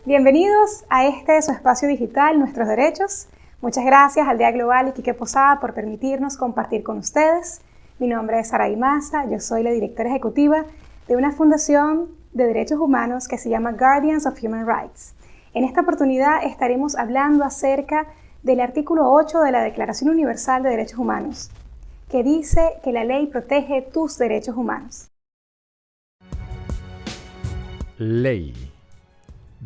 Bienvenidos a su espacio digital, Nuestros Derechos. Muchas gracias al Día Global Iquique Posada por permitirnos compartir con ustedes. Mi nombre es Saraí Maza, yo soy la directora ejecutiva de una fundación de derechos humanos que se llama Guardians of Human Rights. En esta oportunidad estaremos hablando acerca del artículo 8 de la Declaración Universal de Derechos Humanos, que dice que la ley protege tus derechos humanos. Ley.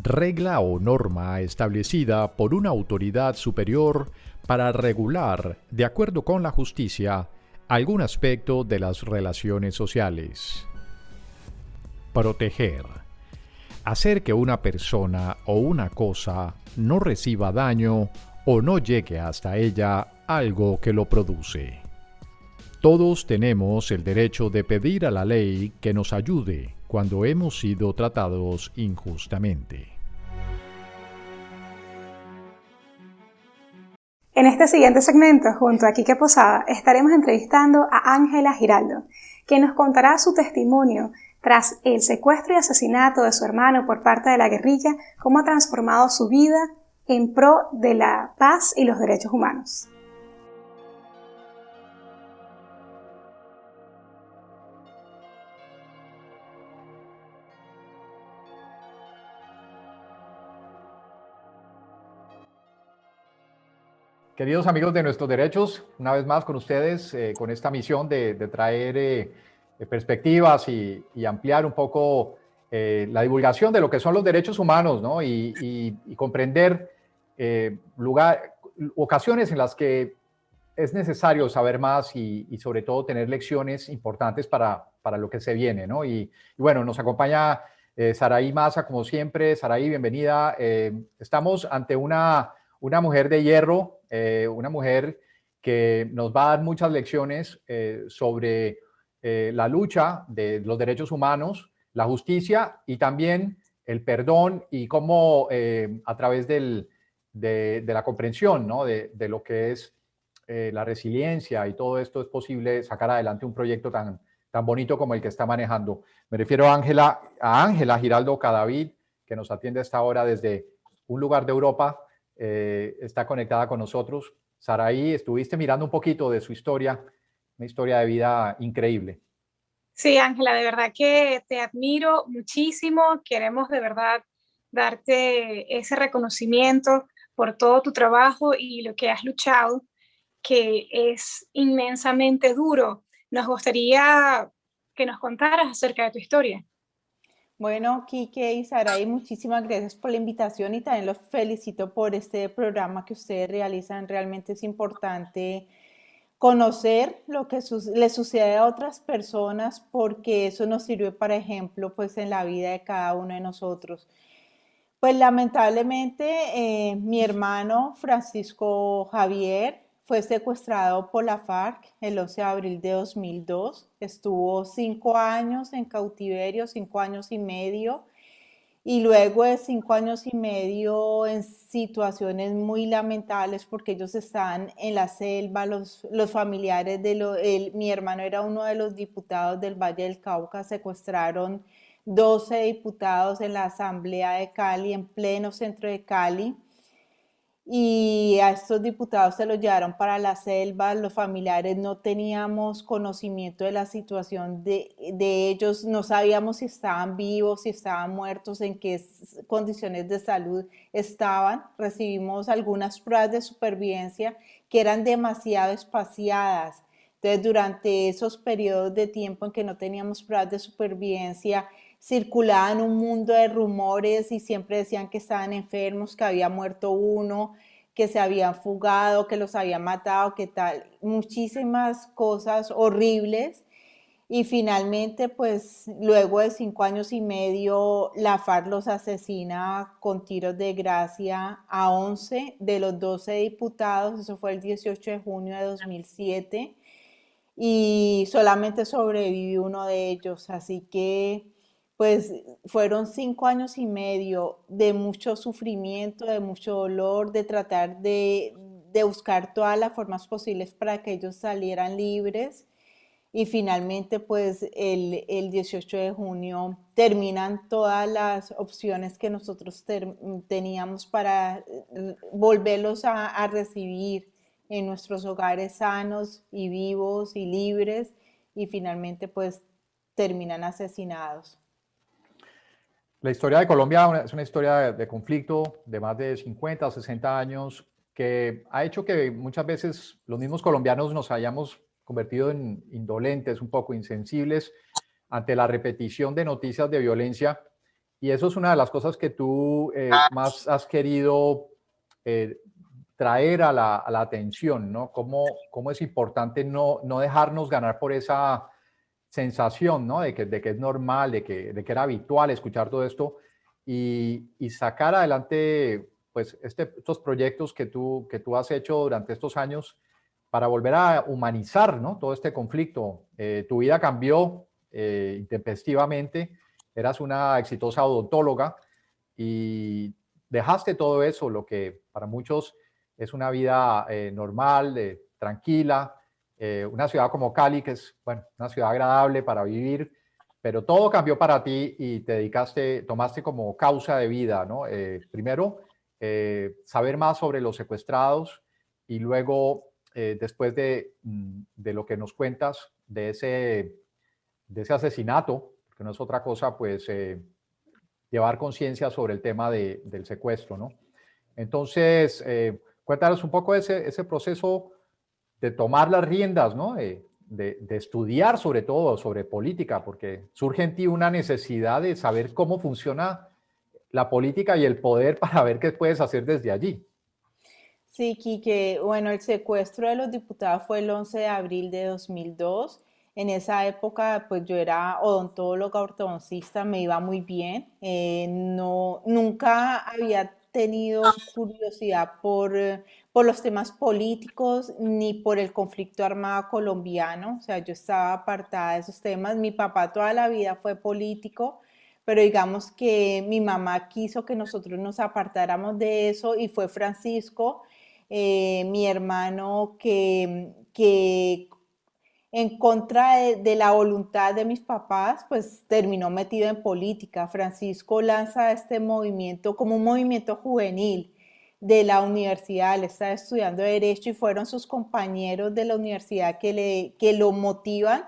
Regla o norma establecida por una autoridad superior para regular, de acuerdo con la justicia, algún aspecto de las relaciones sociales. Proteger. Hacer que una persona o una cosa no reciba daño o no llegue hasta ella algo que lo produce. Todos tenemos el derecho de pedir a la ley que nos ayude cuando hemos sido tratados injustamente. En este siguiente segmento, junto a Iquique Posada, estaremos entrevistando a Ángela Giraldo, quien nos contará su testimonio tras el secuestro y asesinato de su hermano por parte de la guerrilla, cómo ha transformado su vida en pro de la paz y los derechos humanos. Queridos amigos de Nuestros Derechos, una vez más con ustedes, con esta misión de traer perspectivas y ampliar un poco la divulgación de lo que son los derechos humanos, ¿no? y comprender ocasiones en las que es necesario saber más y sobre todo tener lecciones importantes para lo que se viene, ¿no? Y bueno, nos acompaña Saraí Maza, como siempre. Saraí, bienvenida. Estamos ante una mujer de hierro, una mujer que nos va a dar muchas lecciones sobre la lucha de los derechos humanos, la justicia y también el perdón y cómo a través de la comprensión, ¿no? de lo que es la resiliencia y todo esto es posible sacar adelante un proyecto tan bonito como el que está manejando. Me refiero a Ángela Giraldo Cadavid, que nos atiende a esta hora desde un lugar de Europa. Está conectada con nosotros. Saraí, estuviste mirando un poquito de su historia, una historia de vida increíble. Sí, Ángela, de verdad que te admiro muchísimo. Queremos de verdad darte ese reconocimiento por todo tu trabajo y lo que has luchado, que es inmensamente duro. Nos gustaría que nos contaras acerca de tu historia. Bueno, Quique y Saraí, muchísimas gracias por la invitación y también los felicito por este programa que ustedes realizan. Realmente es importante conocer lo que le sucede a otras personas porque eso nos sirve para ejemplo pues en la vida de cada uno de nosotros. Pues lamentablemente mi hermano Francisco Javier fue secuestrado por la FARC el 11 de abril de 2002. Estuvo 5 años en cautiverio, 5 años y medio. Y luego de 5 años y medio en situaciones muy lamentables porque ellos estaban en la selva, los familiares de mi hermano era uno de los diputados del Valle del Cauca, secuestraron 12 diputados en la Asamblea de Cali, en pleno centro de Cali, y a estos diputados se los llevaron para la selva. Los familiares no teníamos conocimiento de la situación de ellos, no sabíamos si estaban vivos, si estaban muertos, en qué condiciones de salud estaban. Recibimos algunas pruebas de supervivencia que eran demasiado espaciadas. Entonces, durante esos periodos de tiempo en que no teníamos pruebas de supervivencia, circulaban un mundo de rumores y siempre decían que estaban enfermos, que había muerto uno, que se habían fugado, que los habían matado, que tal, muchísimas cosas horribles. Y finalmente, pues luego de 5 años y medio, la FARC los asesina con tiros de gracia a 11 de los 12 diputados. Eso fue el 18 de junio de 2007 y solamente sobrevivió uno de ellos. Así que pues fueron 5 años y medio de mucho sufrimiento, de mucho dolor, de tratar de buscar todas las formas posibles para que ellos salieran libres. Y finalmente, pues el 18 de junio terminan todas las opciones que nosotros teníamos para volverlos a recibir en nuestros hogares sanos y vivos y libres, y finalmente pues terminan asesinados. La historia de Colombia es una historia de conflicto de más de 50 o 60 años que ha hecho que muchas veces los mismos colombianos nos hayamos convertido en indolentes, un poco insensibles ante la repetición de noticias de violencia. Y eso es una de las cosas que tú más has querido traer a la atención, ¿no? Cómo es importante no dejarnos ganar por esa sensación, ¿no? De que es normal, de que era habitual escuchar todo esto y sacar adelante pues estos proyectos que tú has hecho durante estos años para volver a humanizar, ¿no? Todo este conflicto. Tu vida cambió intempestivamente, eras una exitosa odontóloga y dejaste todo eso, lo que para muchos es una vida normal, tranquila, una ciudad como Cali, que es, bueno, una ciudad agradable para vivir, pero todo cambió para ti y tomaste como causa de vida, ¿no? Primero, saber más sobre los secuestrados y luego, después de lo que nos cuentas, de ese asesinato, que no es otra cosa, pues llevar conciencia sobre el tema del secuestro, ¿no? Entonces, cuéntanos un poco ese proceso de tomar las riendas, ¿no? De estudiar sobre todo sobre política, porque surge en ti una necesidad de saber cómo funciona la política y el poder para ver qué puedes hacer desde allí. Sí, Quique, bueno, el secuestro de los diputados fue el 11 de abril de 2002. En esa época, pues yo era odontóloga, ortodoncista, me iba muy bien. No, nunca había tenido curiosidad por los temas políticos ni por el conflicto armado colombiano. O sea, yo estaba apartada de esos temas. Mi papá toda la vida fue político, pero digamos que mi mamá quiso que nosotros nos apartáramos de eso y fue Francisco, mi hermano, que en contra de la voluntad de mis papás, pues terminó metido en política. Francisco lanza este movimiento como un movimiento juvenil de la universidad. Él está estudiando Derecho y fueron sus compañeros de la universidad que lo motivan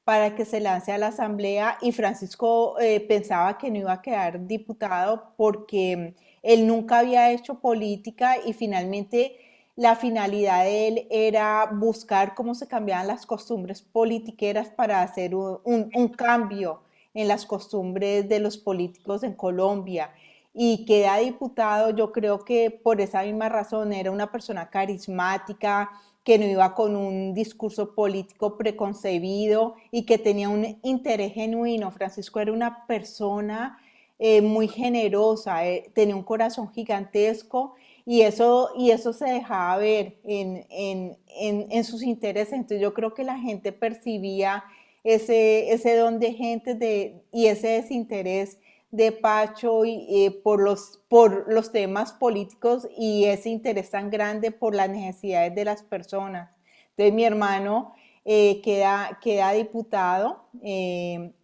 para que se lance a la asamblea, y Francisco pensaba que no iba a quedar diputado porque él nunca había hecho política y finalmente la finalidad de él era buscar cómo se cambiaban las costumbres politiqueras para hacer un cambio en las costumbres de los políticos en Colombia. Y queda diputado, yo creo que por esa misma razón era una persona carismática, que no iba con un discurso político preconcebido y que tenía un interés genuino. Francisco era una persona muy generosa, tenía un corazón gigantesco y eso se dejaba ver en sus intereses. Entonces yo creo que la gente percibía ese don de gente y ese desinterés de Pacho por los temas políticos y ese interés tan grande por las necesidades de las personas. Entonces mi hermano queda diputado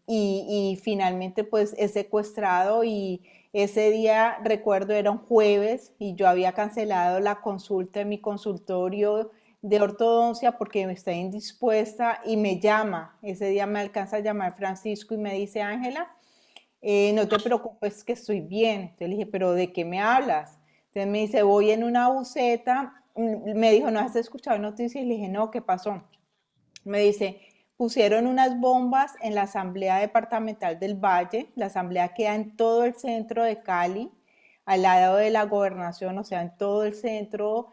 y finalmente pues es secuestrado, y ese día, recuerdo, era un jueves y yo había cancelado la consulta en mi consultorio de ortodoncia porque me estaba indispuesta, y me llama, ese día me alcanza a llamar Francisco y me dice: Ángela, no te preocupes que estoy bien. Entonces le dije: ¿pero de qué me hablas? Entonces me dice: voy en una buseta. Me dijo: ¿no has escuchado noticias? Y le dije: no, ¿qué pasó? Me dice, pusieron unas bombas en la Asamblea Departamental del Valle. La asamblea queda en todo el centro de Cali, al lado de la gobernación, o sea, en todo el centro,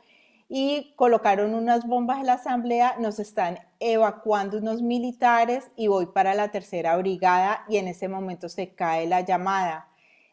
y colocaron unas bombas en la asamblea, nos están evacuando unos militares y voy para la tercera brigada y en ese momento se cae la llamada.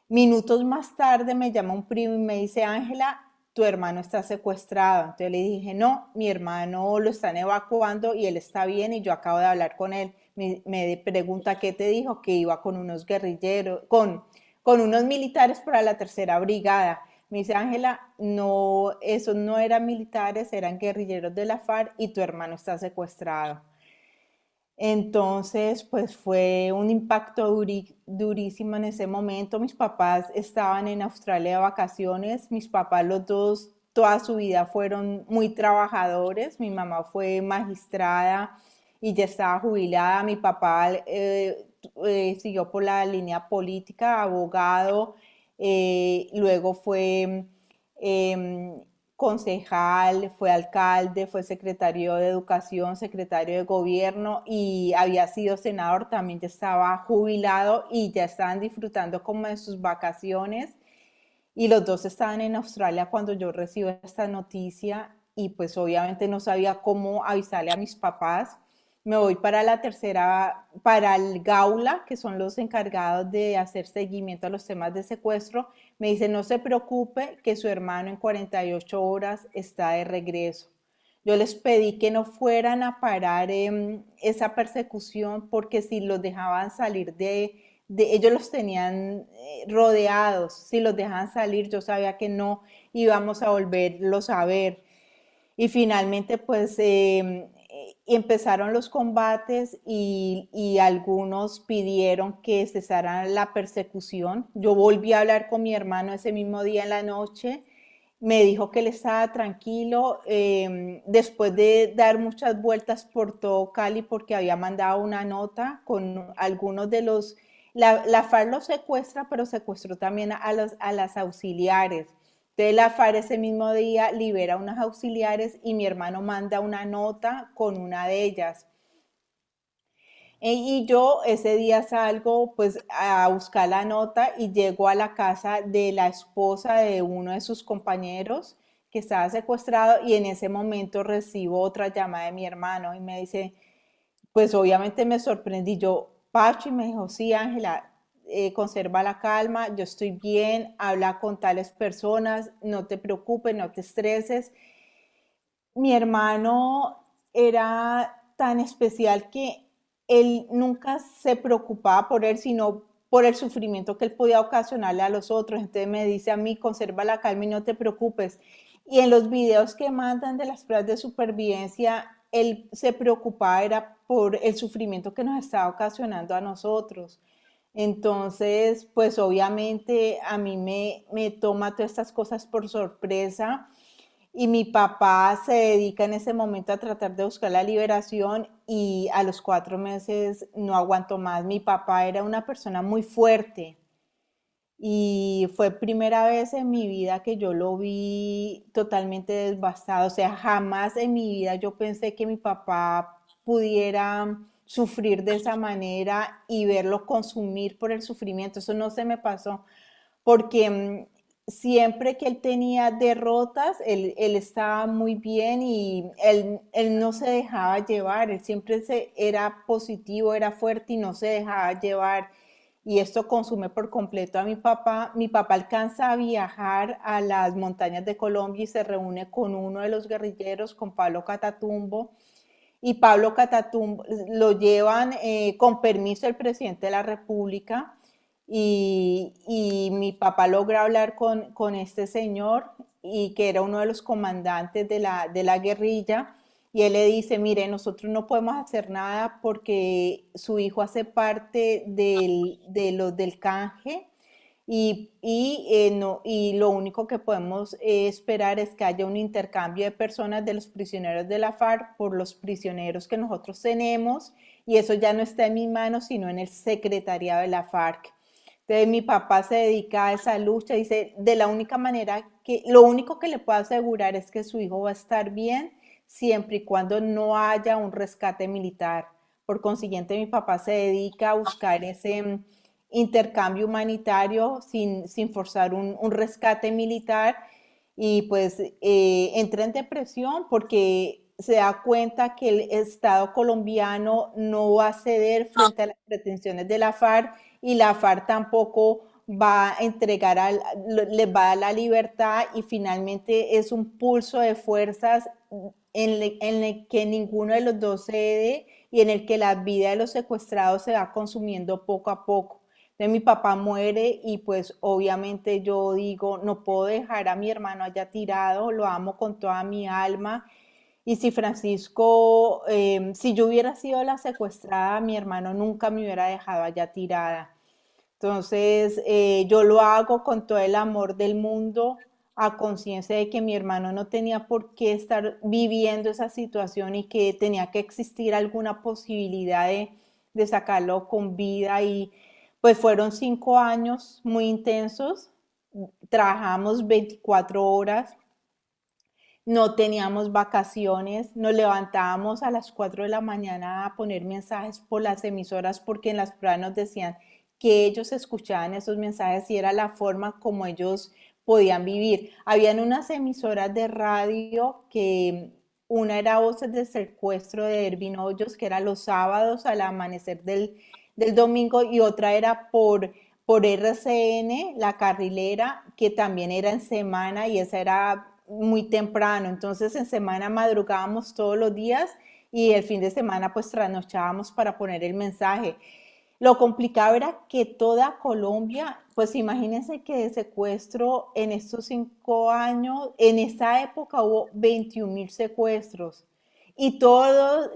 Minutos más tarde me llama un primo y me dice, Ángela, tu hermano está secuestrado. Entonces le dije, no, mi hermano lo están evacuando y él está bien y yo acabo de hablar con él. Me pregunta, ¿qué te dijo? Que iba con unos guerrilleros, con unos militares para la tercera brigada. Me dice, Ángela, no, esos no eran militares, eran guerrilleros de la FARC y tu hermano está secuestrado. Entonces, pues fue un impacto durísimo en ese momento. Mis papás estaban en Australia de vacaciones. Mis papás, los dos, toda su vida fueron muy trabajadores. Mi mamá fue magistrada y ya estaba jubilada. Mi papá siguió por la línea política, abogado. Luego fue concejal, fue alcalde, fue secretario de Educación, secretario de Gobierno y había sido senador, también ya estaba jubilado y ya estaban disfrutando como de sus vacaciones y los dos estaban en Australia cuando yo recibo esta noticia y pues obviamente no sabía cómo avisarle a mis papás. Me voy para la tercera, para el Gaula, que son los encargados de hacer seguimiento a los temas de secuestro. Me dice, no se preocupe, que su hermano en 48 horas está de regreso. Yo les pedí que no fueran a parar esa persecución porque si los dejaban salir ellos los tenían rodeados. Si los dejaban salir, yo sabía que no íbamos a volverlos a ver. Y finalmente, pues empezaron los combates y algunos pidieron que cesara la persecución. Yo volví a hablar con mi hermano ese mismo día en la noche. Me dijo que él estaba tranquilo después de dar muchas vueltas por todo Cali porque había mandado una nota con algunos de los... La FARC los secuestra, pero secuestró también a las auxiliares. Entonces la FARC ese mismo día libera unas auxiliares y mi hermano manda una nota con una de ellas. Y yo ese día salgo pues a buscar la nota y llego a la casa de la esposa de uno de sus compañeros que estaba secuestrado y en ese momento recibo otra llamada de mi hermano y me dice, pues obviamente me sorprendí yo, Pacho, y me dijo, sí, Ángela, conserva la calma, yo estoy bien, habla con tales personas, no te preocupes, no te estreses. Mi hermano era tan especial que él nunca se preocupaba por él, sino por el sufrimiento que él podía ocasionarle a los otros. Entonces me dice a mí, conserva la calma y no te preocupes. Y en los videos que mandan de las pruebas de supervivencia, él se preocupaba era por el sufrimiento que nos estaba ocasionando a nosotros. Entonces, pues obviamente a mí me toma todas estas cosas por sorpresa y mi papá se dedica en ese momento a tratar de buscar la liberación y a los 4 meses no aguantó más. Mi papá era una persona muy fuerte y fue primera vez en mi vida que yo lo vi totalmente devastado. O sea, jamás en mi vida yo pensé que mi papá pudiera sufrir de esa manera y verlo consumir por el sufrimiento. Eso no se me pasó porque siempre que él tenía derrotas, él estaba muy bien y él no se dejaba llevar, él siempre era positivo, era fuerte y no se dejaba llevar. Y esto consume por completo a mi papá. Mi papá alcanza a viajar a las montañas de Colombia y se reúne con uno de los guerrilleros, con Pablo Catatumbo. Y Pablo Catatumbo lo llevan con permiso del presidente de la República y mi papá logra hablar con este señor y que era uno de los comandantes de la guerrilla y él le dice, mire, nosotros no podemos hacer nada porque su hijo hace parte de los del canje y lo único que podemos esperar es que haya un intercambio de personas de los prisioneros de la FARC por los prisioneros que nosotros tenemos y eso ya no está en mis manos sino en el secretariado de la FARC. Entonces mi papá se dedica a esa lucha, dice, de la única manera lo único que le puedo asegurar es que su hijo va a estar bien siempre y cuando no haya un rescate militar. Por consiguiente, mi papá se dedica a buscar ese intercambio humanitario sin forzar un rescate militar y pues entra en depresión porque se da cuenta que el Estado colombiano no va a ceder frente a las pretensiones de la FARC y la FARC tampoco va a entregar, les va a dar la libertad y finalmente es un pulso de fuerzas en el que ninguno de los dos cede y en el que la vida de los secuestrados se va consumiendo poco a poco. Entonces mi papá muere y pues obviamente yo digo, no puedo dejar a mi hermano allá tirado, lo amo con toda mi alma. Y si Francisco, si yo hubiera sido la secuestrada, mi hermano nunca me hubiera dejado allá tirada. Entonces, yo lo hago con todo el amor del mundo, a conciencia de que mi hermano no tenía por qué estar viviendo esa situación y que tenía que existir alguna posibilidad de sacarlo con vida. Y pues fueron 5 años muy intensos, trabajamos 24 horas, no teníamos vacaciones, nos levantábamos a las 4 de la mañana a poner mensajes por las emisoras porque en las pruebas nos decían que ellos escuchaban esos mensajes y era la forma como ellos podían vivir. Habían unas emisoras de radio que una era Voces del Secuestro de Ervin Hoyos, que era los sábados al amanecer del domingo, y otra era por RCN, La Carrilera, que también era en semana y esa era muy temprano. Entonces en semana madrugábamos todos los días y el fin de semana pues trasnochábamos para poner el mensaje. Lo complicado era que toda Colombia, pues imagínense que de secuestro en estos 5 años, en esa época hubo 21.000 secuestros y todos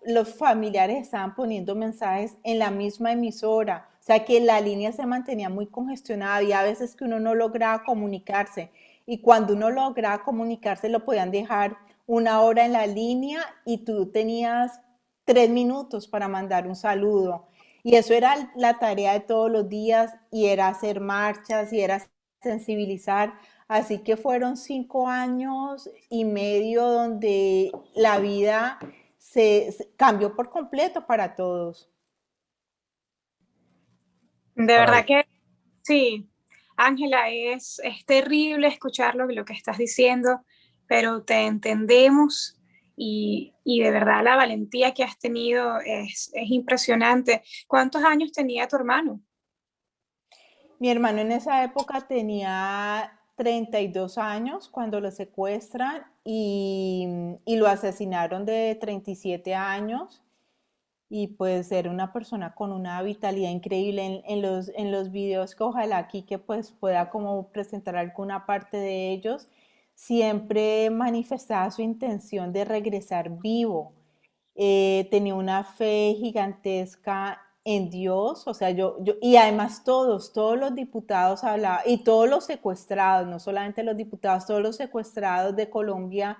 los familiares estaban poniendo mensajes en la misma emisora, o sea que la línea se mantenía muy congestionada y a veces que uno no lograba comunicarse y cuando uno lograba comunicarse lo podían dejar 1 hora en la línea y tú tenías 3 minutos para mandar un saludo. Y eso era la tarea de todos los días y era hacer marchas y era sensibilizar. Así que fueron 5 años y medio donde la vida se cambió por completo para todos. De verdad que sí, Ángela, es terrible escuchar lo que estás diciendo, pero te entendemos y de verdad la valentía que has tenido es impresionante. ¿Cuántos años tenía tu hermano? Mi hermano en esa época tenía 32 años cuando lo secuestran y lo asesinaron de 37 años. Y pues era una persona con una vitalidad increíble en los videos que ojalá aquí que pues pueda como presentar alguna parte de ellos, siempre manifestaba su intención de regresar vivo. Tenía una fe gigantesca en Dios, o sea, y además todos los diputados hablaban, y todos los secuestrados, no solamente los diputados, todos los secuestrados de Colombia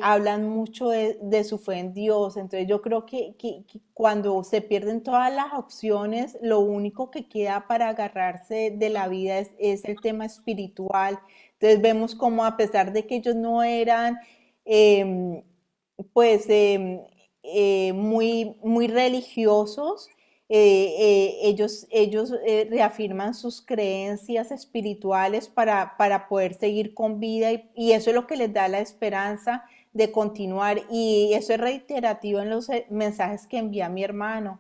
hablan mucho de su fe en Dios. Entonces yo creo que cuando se pierden todas las opciones, lo único que queda para agarrarse de la vida es el tema espiritual. Entonces vemos como a pesar de que ellos no eran eh, pues muy religiosos, ellos reafirman sus creencias espirituales para poder seguir con vida y eso es lo que les da la esperanza de continuar y eso es reiterativo en los mensajes que envía mi hermano,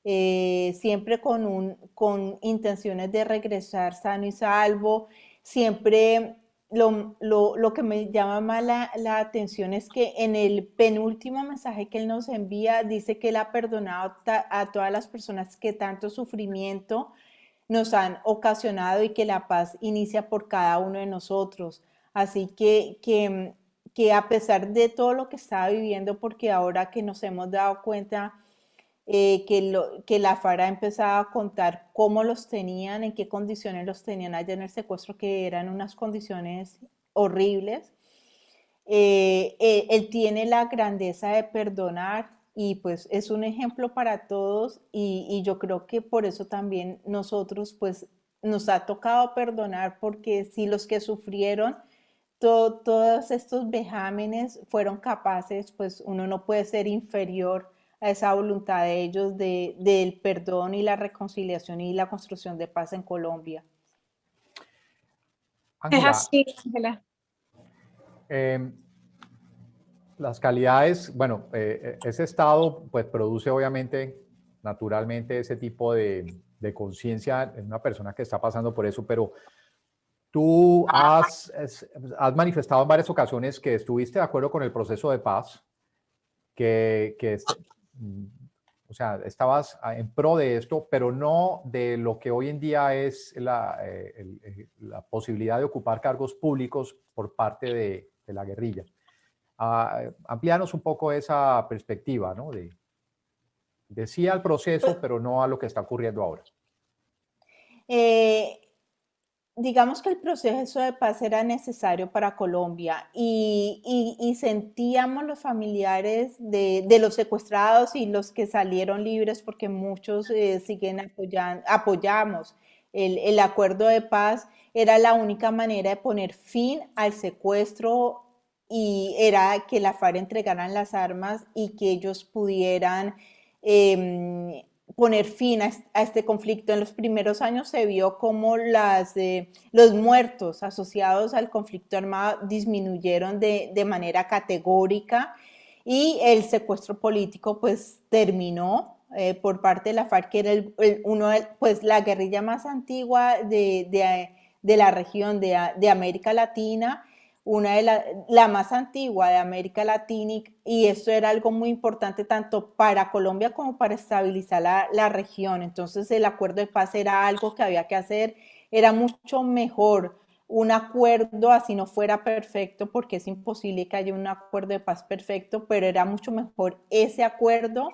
siempre con intenciones de regresar sano y salvo, siempre lo que me llama más la atención es que en el penúltimo mensaje que él nos envía dice que él ha perdonado a todas las personas que tanto sufrimiento nos han ocasionado y que la paz inicia por cada uno de nosotros. Así que a pesar de todo lo que estaba viviendo, porque ahora que nos hemos dado cuenta que la FARA empezaba a contar cómo los tenían, en qué condiciones los tenían allá en el secuestro, que eran unas condiciones horribles. Él tiene la grandeza de perdonar y pues es un ejemplo para todos y yo creo que por eso también nosotros pues nos ha tocado perdonar porque si los que sufrieron todos estos vejámenes fueron capaces, pues uno no puede ser inferior a esa voluntad de ellos del perdón y la reconciliación y la construcción de paz en Colombia. Es Ángela, así, Ángela. las calidades, bueno, ese estado pues produce obviamente, naturalmente, ese tipo de conciencia en una persona que está pasando por eso, pero tú has manifestado en varias ocasiones que estuviste de acuerdo con el proceso de paz, o sea, estabas en pro de esto, pero no de lo que hoy en día es la posibilidad de ocupar cargos públicos por parte de la guerrilla. Amplíanos un poco esa perspectiva, ¿no? De sí al proceso, pero no a lo que está ocurriendo ahora. Digamos que el proceso de paz era necesario para Colombia y sentíamos los familiares de los secuestrados y los que salieron libres, porque muchos siguen apoyamos el acuerdo de paz. Era la única manera de poner fin al secuestro y era que la FARC entregaran las armas y que ellos pudieran poner fin a este conflicto. En los primeros años se vio como los muertos asociados al conflicto armado disminuyeron de manera categórica y el secuestro político pues terminó por parte de la FARC, que era pues la guerrilla más antigua de la región de América Latina, una de la más antigua de América Latina, y esto era algo muy importante tanto para Colombia como para estabilizar la región. Entonces el acuerdo de paz era algo que había que hacer, era mucho mejor un acuerdo así no fuera perfecto, porque es imposible que haya un acuerdo de paz perfecto, pero era mucho mejor ese acuerdo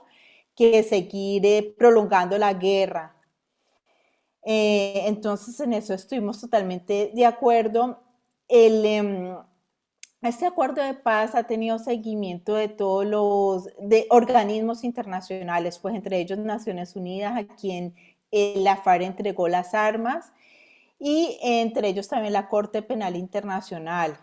que seguir prolongando la guerra. Entonces en eso estuvimos totalmente de acuerdo. Este acuerdo de paz ha tenido seguimiento de todos los organismos internacionales, pues entre ellos Naciones Unidas, a quien la FARC entregó las armas, y entre ellos también la Corte Penal Internacional.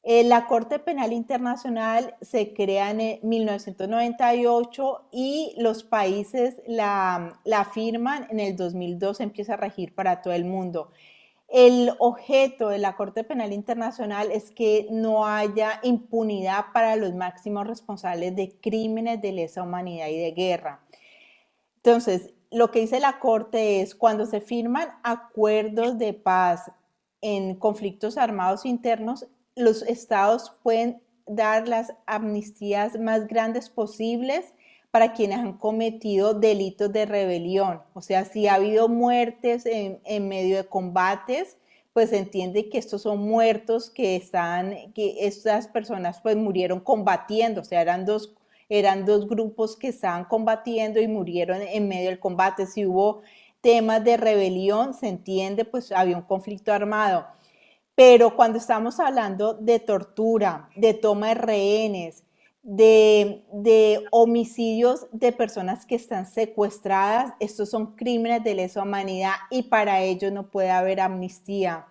La Corte Penal Internacional se crea en 1998 y los países la firman en el 2002, empieza a regir para todo el mundo. El objeto de la Corte Penal Internacional es que no haya impunidad para los máximos responsables de crímenes de lesa humanidad y de guerra. Entonces, lo que dice la Corte es, cuando se firman acuerdos de paz en conflictos armados internos, los estados pueden dar las amnistías más grandes posibles para quienes han cometido delitos de rebelión. O sea, si ha habido muertes en medio de combates, pues se entiende que estos son muertos que estas personas pues murieron combatiendo, o sea, eran dos grupos que estaban combatiendo y murieron en medio del combate. Si hubo temas de rebelión, se entiende, pues había un conflicto armado. Pero cuando estamos hablando de tortura, de toma de rehenes, de homicidios de personas que están secuestradas, estos son crímenes de lesa humanidad y para ellos no puede haber amnistía.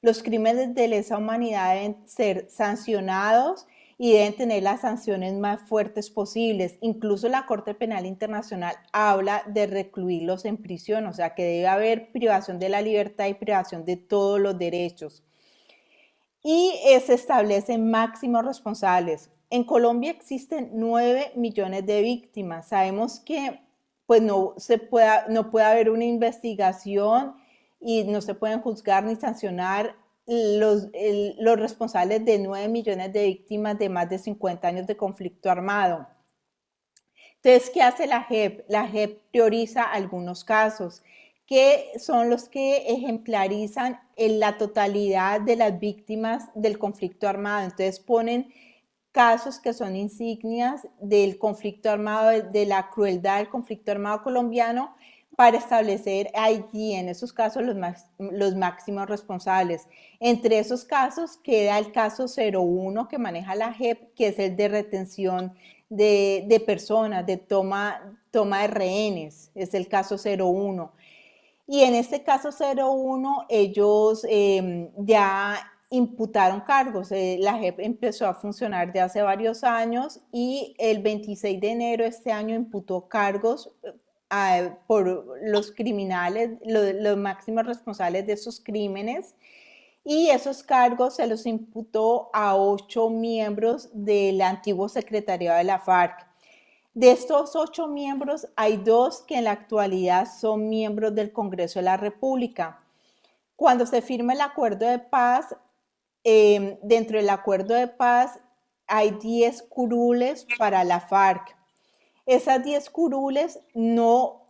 Los crímenes de lesa humanidad deben ser sancionados y deben tener las sanciones más fuertes posibles. Incluso la Corte Penal Internacional habla de recluirlos en prisión, o sea que debe haber privación de la libertad y privación de todos los derechos. Y se establecen máximos responsables. En Colombia existen 9 millones de víctimas. Sabemos que pues no puede haber una investigación y no se pueden juzgar ni sancionar los responsables de 9 millones de víctimas de más de 50 años de conflicto armado. Entonces, ¿qué hace la JEP? La JEP prioriza algunos casos, que son los que ejemplarizan en la totalidad de las víctimas del conflicto armado. Entonces ponen casos que son insignias del conflicto armado, de la crueldad del conflicto armado colombiano, para establecer allí en esos casos los máximos responsables. Entre esos casos queda el caso 01 que maneja la JEP, que es el de retención de personas, de toma de rehenes, es el caso 01. Y en este caso 01, ellos ya imputaron cargos. La JEP empezó a funcionar de hace varios años y el 26 de enero de este año imputó cargos por los criminales, los máximos responsables de esos crímenes, y esos cargos se los imputó a 8 miembros del antiguo secretariado de la FARC. De estos 8 miembros, hay 2 que en la actualidad son miembros del Congreso de la República. Cuando se firma el acuerdo de paz, dentro del acuerdo de paz hay 10 curules para la FARC. Esas 10 curules no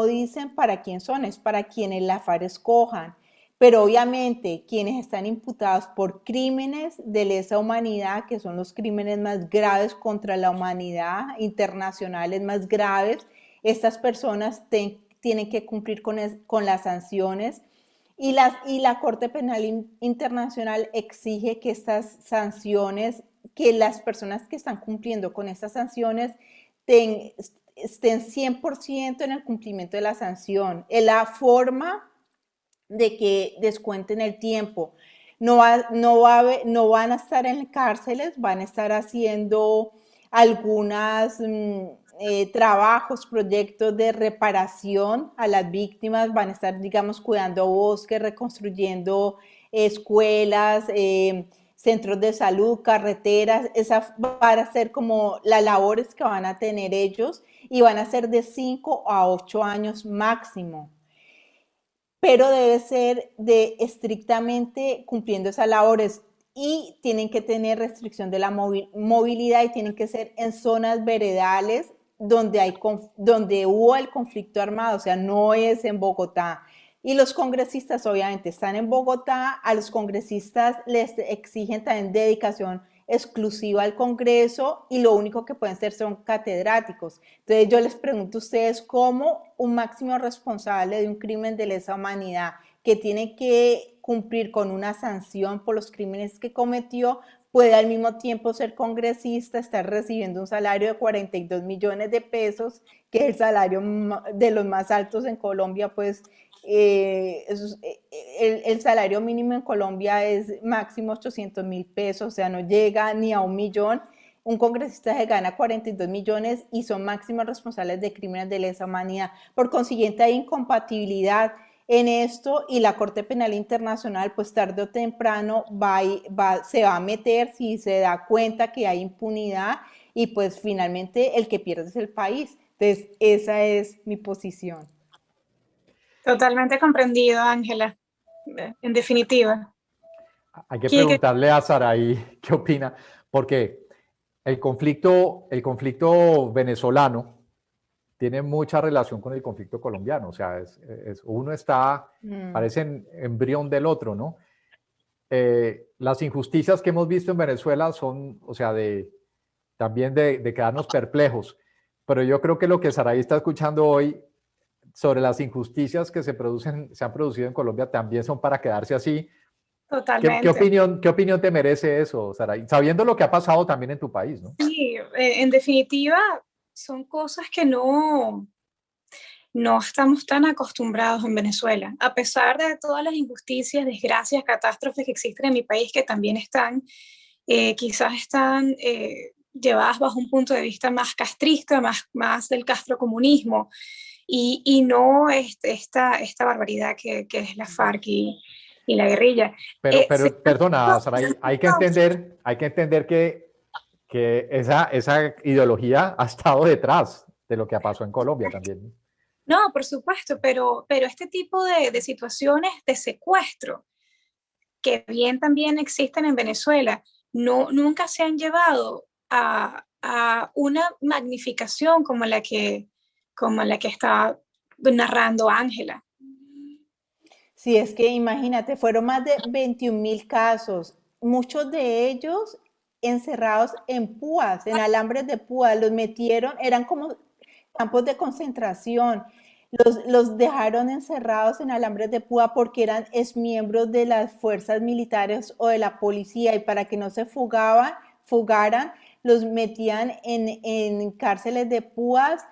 dicen para quién son, es para quienes la FARC escojan. Pero obviamente quienes están imputados por crímenes de lesa humanidad, que son los crímenes más graves contra la humanidad, internacionales más graves, estas personas tienen que cumplir con las sanciones, y la Corte Penal Internacional exige que estas sanciones, que las personas que están cumpliendo con estas sanciones estén 100% en el cumplimiento de la sanción. Es la forma de que descuenten el tiempo. No van a estar en cárceles, van a estar haciendo algunos trabajos, proyectos de reparación a las víctimas, van a estar, digamos, cuidando bosques, reconstruyendo escuelas, centros de salud, carreteras. Esa va a ser como las labores que van a tener ellos, y van a ser de 5 a 8 años máximo. Pero debe ser estrictamente cumpliendo esas labores, y tienen que tener restricción de la movilidad, y tienen que ser en zonas veredales donde hubo el conflicto armado, o sea, no es en Bogotá. Y los congresistas obviamente están en Bogotá. A los congresistas les exigen también dedicación exclusiva al Congreso, y lo único que pueden ser son catedráticos. Entonces yo les pregunto a ustedes, ¿cómo un máximo responsable de un crimen de lesa humanidad, que tiene que cumplir con una sanción por los crímenes que cometió, puede al mismo tiempo ser congresista, estar recibiendo un salario de 42 millones de pesos, que es el salario de los más altos en Colombia? Pues el salario mínimo en Colombia es máximo 800.000 pesos, o sea, no llega ni a 1 millón. Un congresista se gana 42 millones y son máximos responsables de crímenes de lesa humanidad. Por consiguiente, hay incompatibilidad en esto, y la Corte Penal Internacional, pues tarde o temprano se va a meter si se da cuenta que hay impunidad, y pues finalmente el que pierde es el país. Entonces, esa es mi posición. Totalmente comprendido, Ángela, en definitiva. Hay que preguntarle a Saraí qué opina, porque el conflicto venezolano tiene mucha relación con el conflicto colombiano. O sea, uno parece embrión del otro, ¿no? Las injusticias que hemos visto en Venezuela son, o sea, también de quedarnos perplejos. Pero yo creo que lo que Saraí está escuchando hoy sobre las injusticias que se han producido en Colombia también son para quedarse así. Totalmente. ¿Qué opinión te merece eso, Saraí? Sabiendo lo que ha pasado también en tu país, ¿no? Sí, en definitiva, son cosas que no estamos tan acostumbrados en Venezuela. A pesar de todas las injusticias, desgracias, catástrofes que existen en mi país, que también quizás están llevadas bajo un punto de vista más castrista, más del castrocomunismo, y no esta barbaridad que es la FARC y la guerrilla. Pero perdona, Saraí, hay que entender que esa ideología ha estado detrás de lo que pasó en Colombia también. No, por supuesto, pero este tipo de situaciones de secuestro, que bien también existen en Venezuela, nunca se han llevado a una magnificación como la que está narrando Ángela. Sí, es que imagínate, fueron más de 21.000 casos, muchos de ellos encerrados en púas, en alambres de púas. Los metieron, eran como campos de concentración. Los dejaron encerrados en alambres de púa porque eran exmiembros de las fuerzas militares o de la policía, y para que no se fugaran, los metían en cárceles de púas.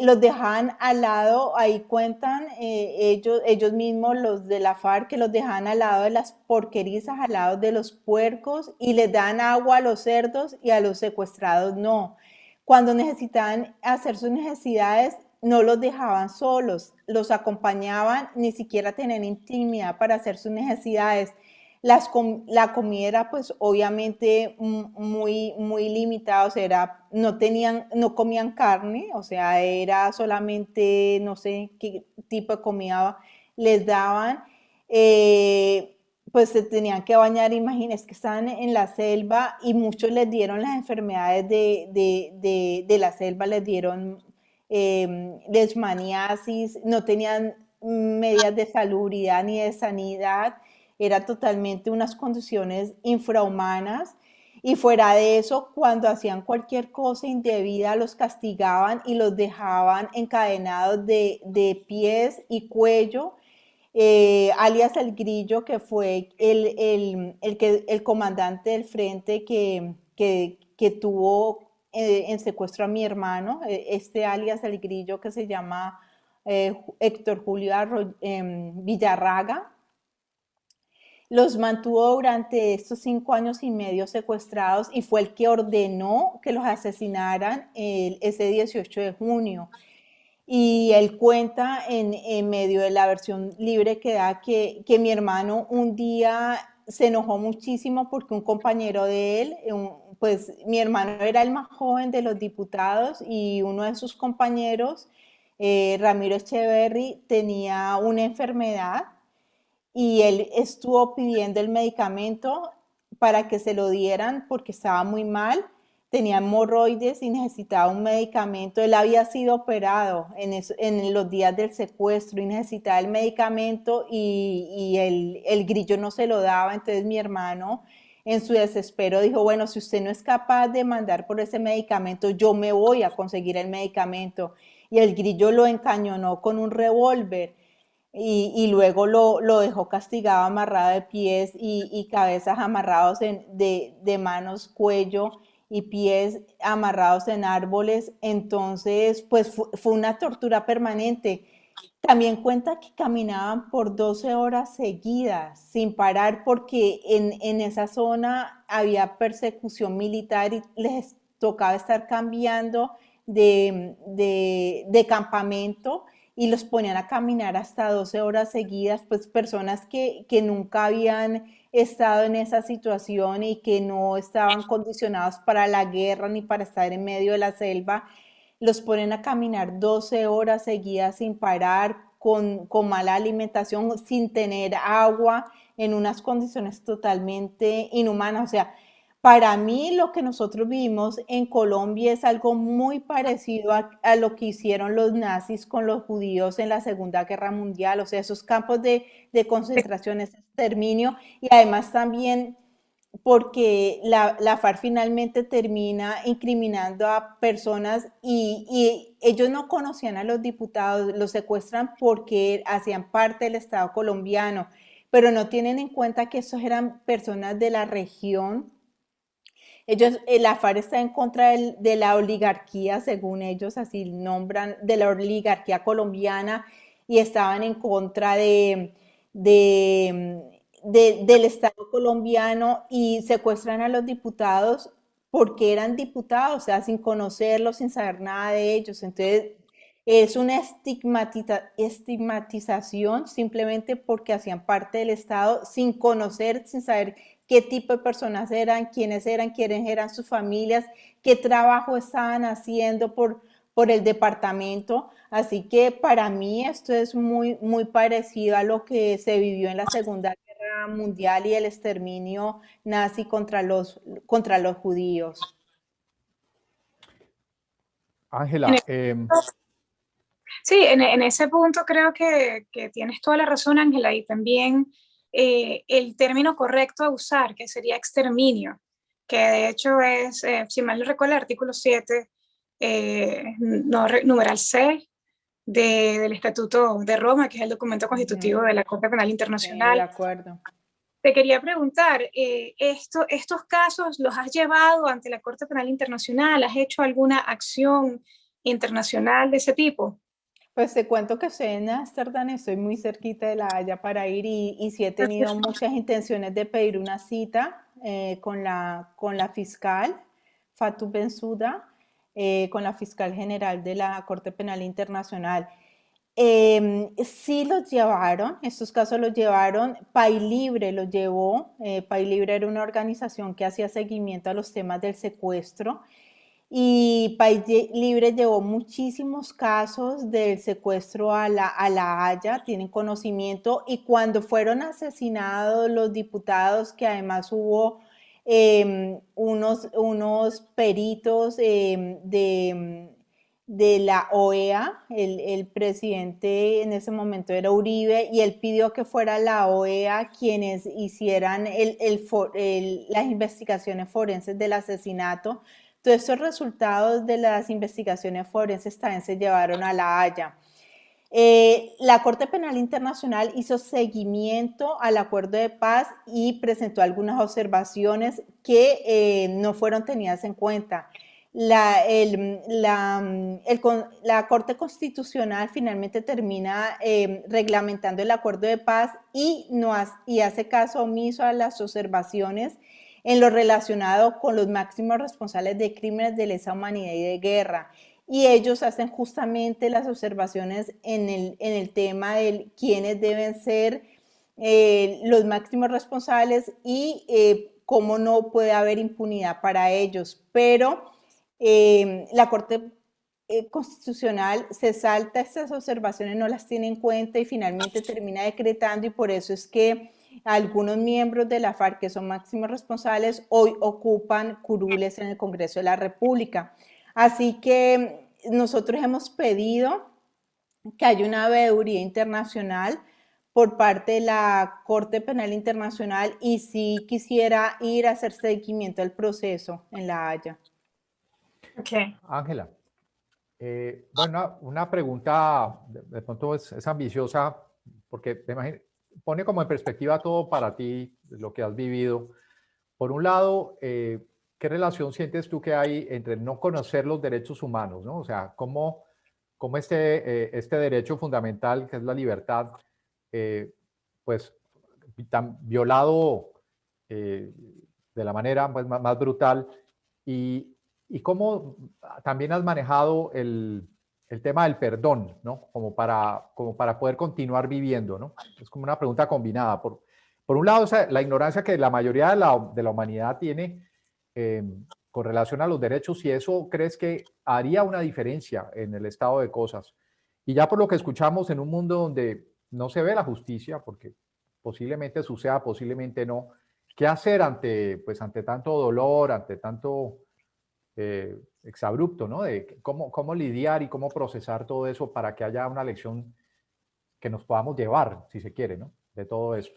los dejaban al lado, ahí cuentan ellos mismos, los de la FARC, que los dejaban al lado de las porquerizas, al lado de los puercos, y les dan agua a los cerdos y a los secuestrados no. Cuando necesitaban hacer sus necesidades, no los dejaban solos, los acompañaban, ni siquiera tenían intimidad para hacer sus necesidades. La comida era pues obviamente muy limitada, o sea, no comían carne, o sea, era solamente, no sé qué tipo de comida les daban, pues se tenían que bañar, imagínense que estaban en la selva y muchos les dieron las enfermedades de la selva, les dieron leishmaniasis, no tenían medidas de salubridad ni de sanidad, era totalmente unas condiciones infrahumanas y fuera de eso, cuando hacían cualquier cosa indebida, los castigaban y los dejaban encadenados de pies y cuello, alias el Grillo, que fue el comandante del frente que tuvo en secuestro a mi hermano, este alias el Grillo que se llama Héctor Julio Villarraga. Los mantuvo durante estos 5 años y medio secuestrados y fue el que ordenó que los asesinaran ese 18 de junio. Y él cuenta en medio de la versión libre que da que mi hermano un día se enojó muchísimo porque un compañero de él, pues mi hermano era el más joven de los diputados y uno de sus compañeros, Ramiro Echeverry, tenía una enfermedad y él estuvo pidiendo el medicamento para que se lo dieran porque estaba muy mal, tenía hemorroides y necesitaba un medicamento. Él había sido operado en los días del secuestro y necesitaba el medicamento y el Grillo no se lo daba. Entonces mi hermano en su desespero dijo, bueno, si usted no es capaz de mandar por ese medicamento, yo me voy a conseguir el medicamento. Y el Grillo lo encañonó con un revólver. Y luego lo dejó castigado, amarrado de pies y cabezas amarrados de manos, cuello y pies amarrados en árboles. Entonces, pues fue una tortura permanente. También cuenta que caminaban por 12 horas seguidas, sin parar, porque en esa zona había persecución militar y les tocaba estar cambiando de campamento y los ponían a caminar hasta 12 horas seguidas, pues personas que nunca habían estado en esa situación y que no estaban condicionados para la guerra ni para estar en medio de la selva, los ponen a caminar 12 horas seguidas sin parar, con mala alimentación, sin tener agua, en unas condiciones totalmente inhumanas. O sea, para mí lo que nosotros vivimos en Colombia es algo muy parecido a lo que hicieron los nazis con los judíos en la Segunda Guerra Mundial, o sea, esos campos de concentración, ese exterminio, y además también porque la FARC finalmente termina incriminando a personas y ellos no conocían a los diputados, los secuestran porque hacían parte del Estado colombiano, pero no tienen en cuenta que esos eran personas de la región. Ellos, la FARC está en contra de la oligarquía, según ellos así nombran, de la oligarquía colombiana y estaban en contra del Estado colombiano y secuestran a los diputados porque eran diputados, o sea, sin conocerlos, sin saber nada de ellos. Entonces, es una estigmatización simplemente porque hacían parte del Estado sin conocer, sin saber qué tipo de personas eran, quiénes eran sus familias, qué trabajo estaban haciendo por el departamento. Así que para mí esto es muy parecido a lo que se vivió en la Segunda Guerra Mundial y el exterminio nazi contra los judíos. Ángela, sí, en ese punto creo que tienes toda la razón, Ángela, y también el término correcto a usar, que sería exterminio, que de hecho es, si mal no recuerdo, el artículo 7, numeral C del Estatuto de Roma, que es el documento constitutivo de la Corte Penal Internacional. Sí, de acuerdo. Te quería preguntar, ¿estos casos los has llevado ante la Corte Penal Internacional? ¿Has hecho alguna acción internacional de ese tipo? Pues te cuento que estoy en Ámsterdam, estoy muy cerquita de La Haya para ir y sí he tenido muchas intenciones de pedir una cita con la fiscal Fatou Bensouda, con la fiscal general de la Corte Penal Internacional. Sí los llevaron, estos casos los llevaron, Pay Libre los llevó, Pay Libre era una organización que hacía seguimiento a los temas del secuestro y País Libre llevó muchísimos casos del secuestro a la Haya, tienen conocimiento, y cuando fueron asesinados los diputados, que además hubo unos peritos de la OEA, el presidente en ese momento era Uribe, y él pidió que fuera la OEA quienes hicieran las investigaciones forenses del asesinato. Todos estos resultados de las investigaciones forenses también se llevaron a La Haya. La Corte Penal Internacional hizo seguimiento al acuerdo de paz y presentó algunas observaciones que no fueron tenidas en cuenta. La Corte Constitucional finalmente termina reglamentando el acuerdo de paz y hace caso omiso a las observaciones en lo relacionado con los máximos responsables de crímenes de lesa humanidad y de guerra. Y ellos hacen justamente las observaciones en el tema de quiénes deben ser los máximos responsables y cómo no puede haber impunidad para ellos. Pero la Corte Constitucional se salta estas observaciones, no las tiene en cuenta y finalmente termina decretando, y por eso es que algunos miembros de la FARC, que son máximos responsables, hoy ocupan curules en el Congreso de la República. Así que nosotros hemos pedido que haya una veeduría internacional por parte de la Corte Penal Internacional y sí quisiera ir a hacer seguimiento al proceso en La Haya. Okay. Ángela, bueno, una pregunta de pronto es ambiciosa porque me imagino, pone como en perspectiva todo para ti, lo que has vivido. Por un lado, ¿qué relación sientes tú que hay entre no conocer los derechos humanos, ¿no? O sea, cómo este derecho fundamental, que es la libertad, pues tan violado de la manera pues, más brutal, y cómo también has manejado el tema del perdón, ¿no? Como para poder continuar viviendo, ¿no? Es como una pregunta combinada. Por un lado, o sea, la ignorancia que la mayoría de la humanidad tiene con relación a los derechos, si eso crees que haría una diferencia en el estado de cosas. Y ya por lo que escuchamos, en un mundo donde no se ve la justicia, porque posiblemente suceda, posiblemente no, ¿qué hacer ante tanto dolor, ante tanto exabrupto, ¿no? De cómo lidiar y cómo procesar todo eso para que haya una lección que nos podamos llevar, si se quiere, ¿no? De todo esto.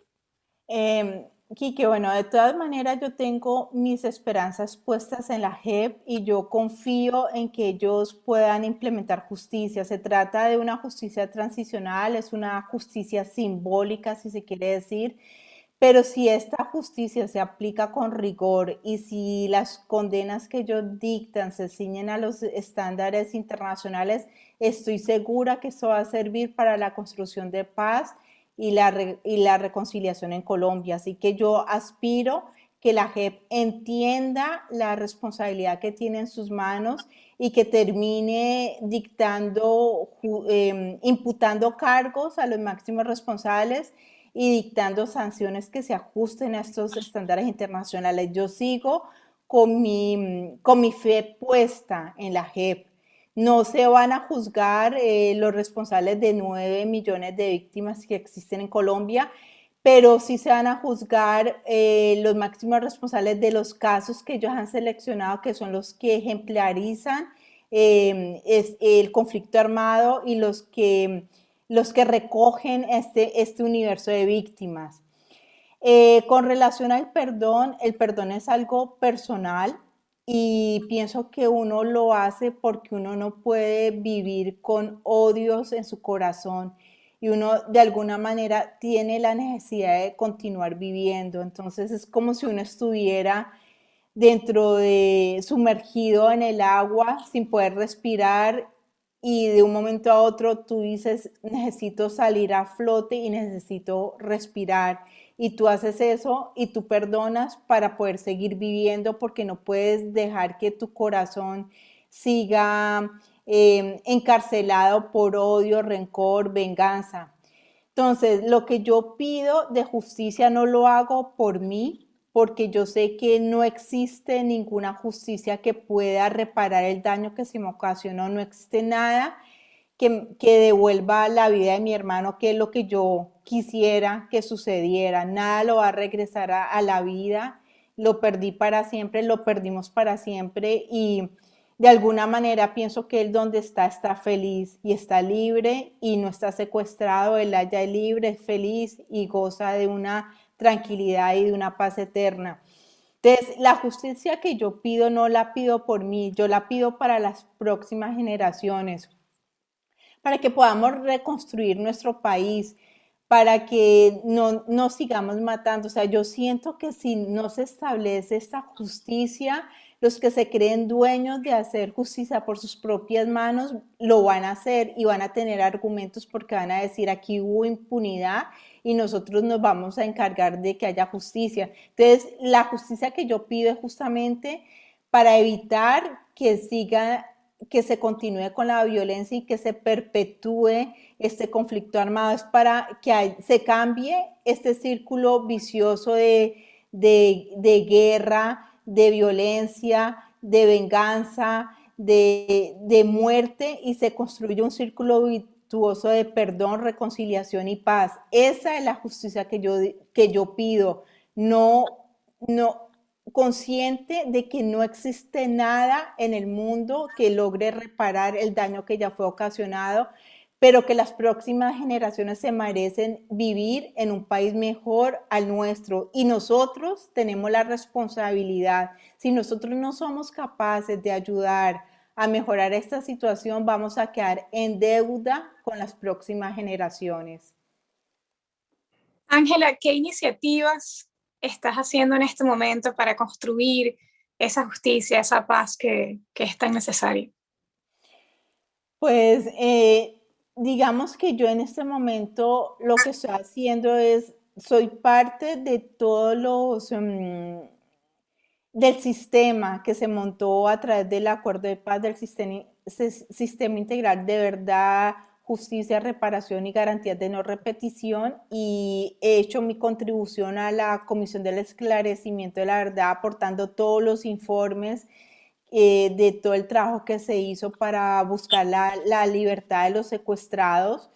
Quique, bueno, de todas maneras yo tengo mis esperanzas puestas en la JEP y yo confío en que ellos puedan implementar justicia. Se trata de una justicia transicional, es una justicia simbólica, si se quiere decir, pero si esta justicia se aplica con rigor y si las condenas que ellos dictan se ciñen a los estándares internacionales, estoy segura que eso va a servir para la construcción de paz y la reconciliación en Colombia. Así que yo aspiro que la JEP entienda la responsabilidad que tiene en sus manos y que termine imputando cargos a los máximos responsables y dictando sanciones que se ajusten a estos estándares internacionales. Yo sigo con mi fe puesta en la JEP. No se van a juzgar los responsables de 9 millones de víctimas que existen en Colombia, pero sí se van a juzgar los máximos responsables de los casos que ellos han seleccionado, que son los que ejemplarizan el conflicto armado y los que recogen este universo de víctimas. Con relación al perdón, el perdón es algo personal y pienso que uno lo hace porque uno no puede vivir con odios en su corazón y uno de alguna manera tiene la necesidad de continuar viviendo. Entonces es como si uno estuviera sumergido en el agua sin poder respirar y de un momento a otro tú dices, necesito salir a flote y necesito respirar. Y tú haces eso y tú perdonas para poder seguir viviendo porque no puedes dejar que tu corazón siga encarcelado por odio, rencor, venganza. Entonces, lo que yo pido de justicia no lo hago por mí, porque yo sé que no existe ninguna justicia que pueda reparar el daño que se me ocasionó, no existe nada que devuelva la vida de mi hermano, que es lo que yo quisiera que sucediera. Nada lo va a regresar a la vida, lo perdí para siempre, lo perdimos para siempre y de alguna manera pienso que él donde está feliz y está libre y no está secuestrado, él allá es libre, es feliz y goza de una tranquilidad y de una paz eterna. Entonces, la justicia que yo pido no la pido por mí, yo la pido para las próximas generaciones, para que podamos reconstruir nuestro país, para que no sigamos matando. O sea, yo siento que si no se establece esta justicia, los que se creen dueños de hacer justicia por sus propias manos lo van a hacer y van a tener argumentos porque van a decir aquí hubo impunidad y nosotros nos vamos a encargar de que haya justicia. Entonces, la justicia que yo pido es justamente para evitar que se continúe con la violencia y que se perpetúe este conflicto armado, es para que se cambie este círculo vicioso de guerra, de violencia, de venganza, de muerte y se construye un círculo virtuoso de perdón, reconciliación y paz. Esa es la justicia que yo pido, no consciente de que no existe nada en el mundo que logre reparar el daño que ya fue ocasionado, pero que las próximas generaciones se merecen vivir en un país mejor al nuestro y nosotros tenemos la responsabilidad. Si nosotros no somos capaces de ayudar a mejorar esta situación, vamos a quedar en deuda con las próximas generaciones. Ángela, ¿qué iniciativas estás haciendo en este momento para construir esa justicia, esa paz que es tan necesaria? Pues digamos que yo en este momento lo que estoy haciendo soy parte de todos los, del sistema que se montó a través del acuerdo de paz, del sistema integral de verdad, justicia, reparación y garantías de no repetición, y he hecho mi contribución a la Comisión del Esclarecimiento de la Verdad, aportando todos los informes de todo el trabajo que se hizo para buscar la libertad de los secuestrados.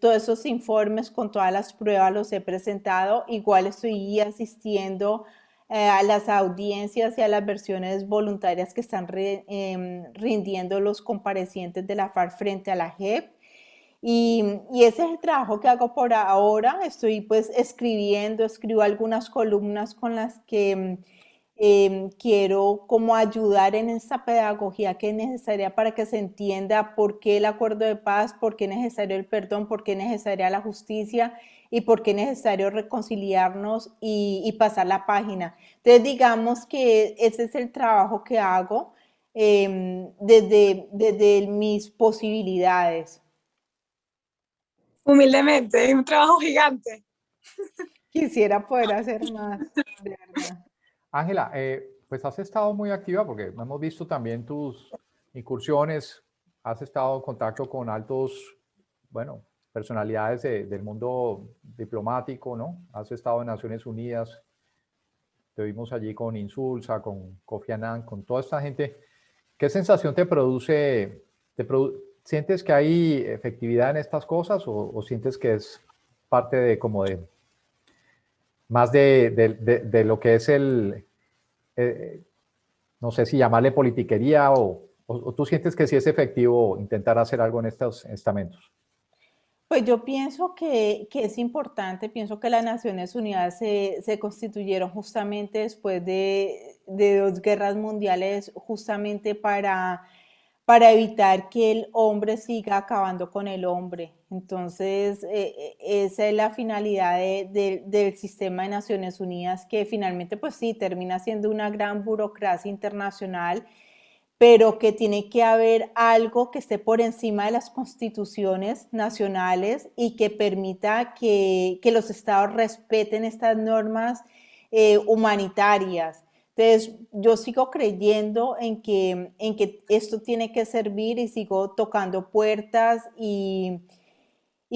Todos esos informes con todas las pruebas los he presentado. Igual estoy asistiendo a las audiencias y a las versiones voluntarias que están rindiendo los comparecientes de la FARC frente a la JEP. Y ese es el trabajo que hago por ahora. Estoy pues escribo algunas columnas con las que quiero como ayudar en esta pedagogía que es necesaria para que se entienda por qué el acuerdo de paz, por qué es necesario el perdón, por qué es necesaria la justicia y por qué es necesario reconciliarnos y pasar la página. Entonces digamos que ese es el trabajo que hago desde mis posibilidades. Humildemente, es un trabajo gigante. Quisiera poder hacer más, de verdad. Ángela, pues has estado muy activa porque hemos visto también tus incursiones, has estado en contacto con altos, bueno, personalidades del mundo diplomático, ¿no? Has estado en Naciones Unidas, te vimos allí con Insulza, con Kofi Annan, con toda esta gente. ¿Qué sensación te produce? ¿Sientes que hay efectividad en estas cosas o sientes que es parte de como de más de lo que es no sé si llamarle politiquería o tú sientes que sí es efectivo intentar hacer algo en estos estamentos? Pues yo pienso que es importante, pienso que las Naciones Unidas se constituyeron justamente después de 2 guerras mundiales, justamente para evitar que el hombre siga acabando con el hombre. Entonces, esa es la finalidad del sistema de Naciones Unidas, que finalmente, pues sí, termina siendo una gran burocracia internacional, pero que tiene que haber algo que esté por encima de las constituciones nacionales y que permita que los estados respeten estas normas humanitarias. Entonces, yo sigo creyendo en que esto tiene que servir y sigo tocando puertas y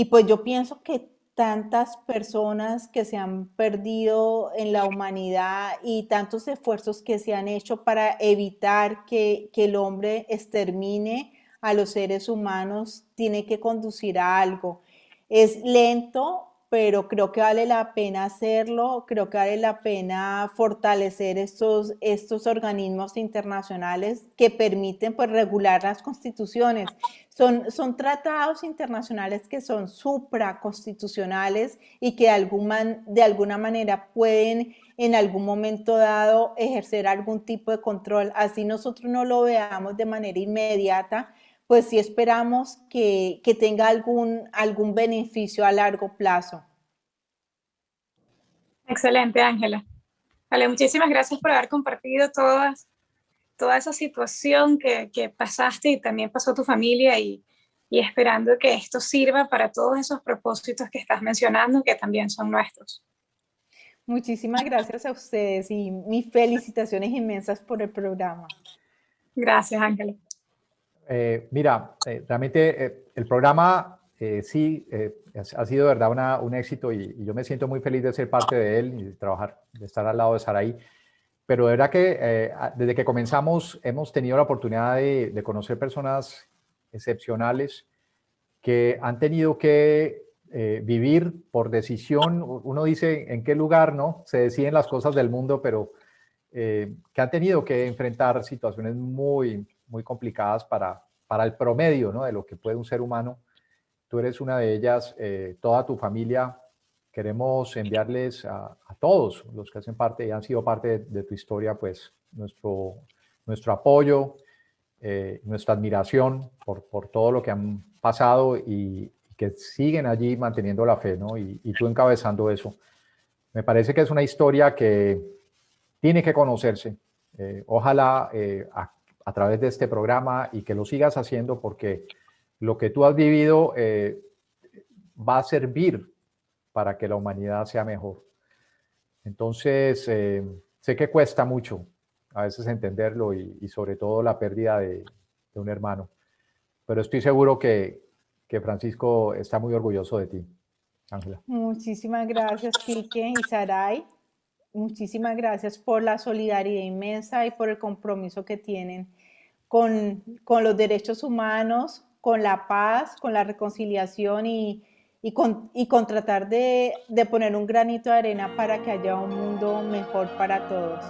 pues yo pienso que tantas personas que se han perdido en la humanidad y tantos esfuerzos que se han hecho para evitar que el hombre extermine a los seres humanos, tiene que conducir a algo. Es lento, pero creo que vale la pena hacerlo, creo que vale la pena fortalecer estos organismos internacionales que permiten pues regular las constituciones. Son tratados internacionales que son supraconstitucionales y que de alguna manera pueden en algún momento dado ejercer algún tipo de control. Así nosotros no lo veamos de manera inmediata, pues sí esperamos que tenga algún beneficio a largo plazo. Excelente, Ángela. Vale, muchísimas gracias por haber compartido toda esa situación que pasaste y también pasó tu familia y esperando que esto sirva para todos esos propósitos que estás mencionando, que también son nuestros. Muchísimas gracias a ustedes y mis felicitaciones inmensas por el programa. Gracias, Ángela. Mira, realmente el programa sí ha sido de verdad un éxito y yo me siento muy feliz de ser parte de él y de trabajar, de estar al lado de Saraí. Pero de verdad que desde que comenzamos hemos tenido la oportunidad de conocer personas excepcionales que han tenido que vivir por decisión. Uno dice en qué lugar, ¿no? Se deciden las cosas del mundo, pero que han tenido que enfrentar situaciones muy, muy complicadas para el promedio, ¿no? De lo que puede un ser humano. Tú eres una de ellas, toda tu familia. Queremos enviarles a todos los que hacen parte y han sido parte de tu historia, pues nuestro apoyo, nuestra admiración por todo lo que han pasado y que siguen allí manteniendo la fe, ¿no? Y tú encabezando eso. Me parece que es una historia que tiene que conocerse. Ojalá a través de este programa y que lo sigas haciendo porque lo que tú has vivido va a servir para que la humanidad sea mejor. Entonces, sé que cuesta mucho a veces entenderlo y sobre todo la pérdida de un hermano. Pero estoy seguro que Francisco está muy orgulloso de ti, Ángela. Muchísimas gracias, Quique y Saraí. Muchísimas gracias por la solidaridad inmensa y por el compromiso que tienen con los derechos humanos, con la paz, con la reconciliación y con tratar de poner un granito de arena para que haya un mundo mejor para todos.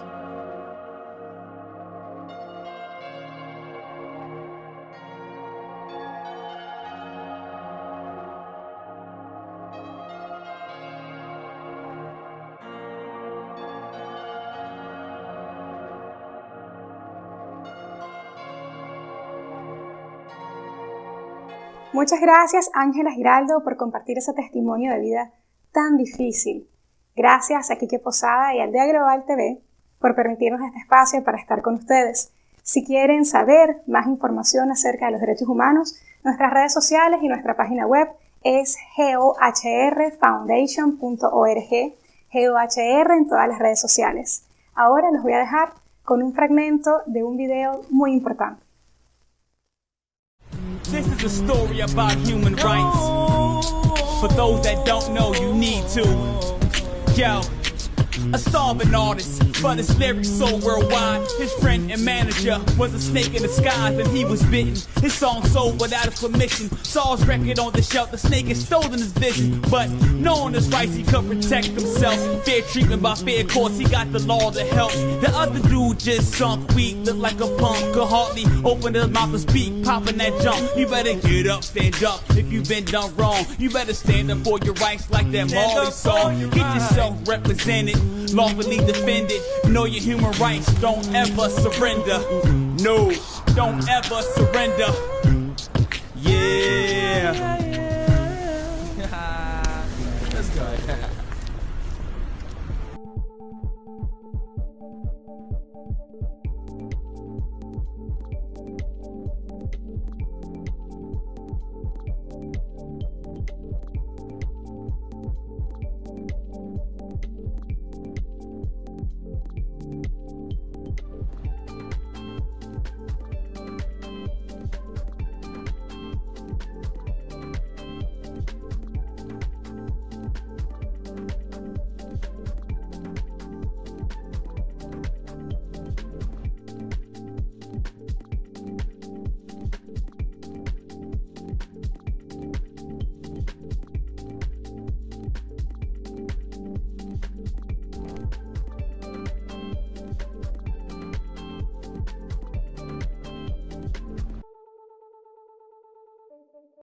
Muchas gracias, Ángela Giraldo, por compartir ese testimonio de vida tan difícil. Gracias a Quique Posada y Aldea Global TV por permitirnos este espacio para estar con ustedes. Si quieren saber más información acerca de los derechos humanos, nuestras redes sociales y nuestra página web es gohrfoundation.org, GOHR en todas las redes sociales. Ahora los voy a dejar con un fragmento de un video muy importante. This is a story about human rights. For those that don't know, you need to. Yo, a starving artist, but his lyrics so worldwide. His friend and manager was a snake in disguise, and he was bitten. His song sold without his permission. Saw his record on the shelf, the snake had stolen his vision. But knowing his rights, he could protect himself. Fair treatment by fair courts, he got the law to help. The other dude just sunk weak, looked like a punk. Could hardly open his mouth and speak, popping that junk. You better get up, stand up, if you've been done wrong. You better stand up for your rights like that Marley song. Get yourself represented, lawfully defended. Know your human rights, don't ever surrender. No, don't ever surrender. Yeah.